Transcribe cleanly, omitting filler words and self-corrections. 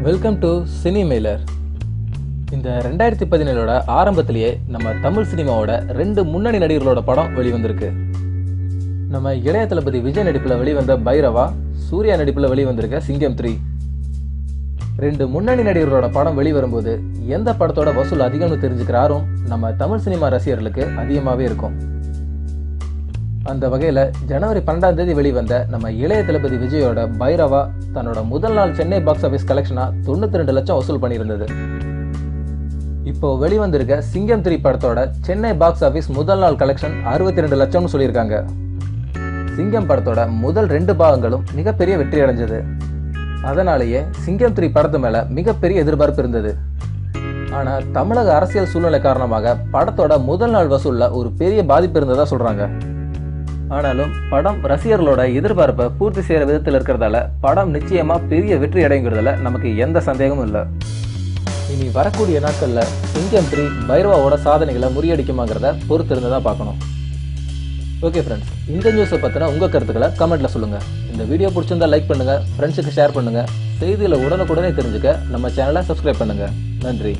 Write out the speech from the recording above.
Welcome to சினிமெய்லர். இந்த 2017 ஆரம்பத்திலேயே நம்ம தமிழ் சினிமாவோட 2 முன்னணி நடிகர்களோட படம் வெளிவந்திருக்கு. நம்ம இளைய தளபதி விஜய் நடிப்பில் வெளிவந்த பைரவா, சூர்யா நடிப்பில் வெளிவந்திருக்க சிங்கம் 3. 2 முன்னணி நடிகர்களோட படம் வெளிவரும்போது எந்த படத்தோட வசூல் அதிகம்னு தெரிஞ்சுக்கிற ஆர்வம் நம்ம தமிழ் சினிமா ரசிகர்களுக்கு அதிகமாகவே இருக்கும். அந்த வகையில் ஜனவரி 12ஆம் தேதி வெளிவந்த நம்ம இளைய தளபதி விஜயோட பைரவா தன்னோட முதல் நாள் சென்னை பாக்ஸ் ஆஃபீஸ் கலெக்ஷனா 92 லட்சம் வசூல் பண்ணியிருந்தது. இப்போ வெளிவந்திருக்க சிங்கம் 3 படத்தோட சென்னை பாக்ஸ் ஆஃபீஸ் முதல் நாள் கலெக்ஷன் 62 லட்சம்னு சொல்லியிருக்காங்க. சிங்கம் படத்தோட முதல் 2 பாகங்களும் மிகப்பெரிய வெற்றி அடைஞ்சது. அதனாலேயே சிங்கம் 3 படத்து மேல மிகப்பெரிய எதிர்பார்ப்பு இருந்தது. ஆனா தமிழக அரசியல் சூழ்நிலை காரணமாக படத்தோட முதல் நாள் வசூல்ல ஒரு பெரிய பாதிப்பு இருந்ததா சொல்றாங்க. ஆனாலும் படம் ரசிகர்களோட எதிர்பார்ப்பை பூர்த்தி செய்யற விதத்தில் இருக்கிறதால படம் நிச்சயமா பெரிய வெற்றி அடைங்கிறதுல நமக்கு எந்த சந்தேகமும் இல்லை. இனி வரக்கூடிய நாட்கள்ல சிங்கம் 3 பைரவாவோட சாதனைகளை முறியடிக்குமாங்கிறத பொறுத்து இருந்துதான் பார்க்கணும். ஓகே ஃப்ரெண்ட்ஸ், இந்த நியூஸை பத்தின உங்க கருத்துக்களை கமெண்ட்ல சொல்லுங்க. இந்த வீடியோ பிடிச்சிருந்தா லைக் பண்ணுங்க, ஃப்ரெண்ட்ஸுக்கு ஷேர் பண்ணுங்க. செய்திகளை உடனுக்குடனே தெரிஞ்சுக்க நம்ம சேனலை சப்ஸ்கிரைப் பண்ணுங்க. நன்றி.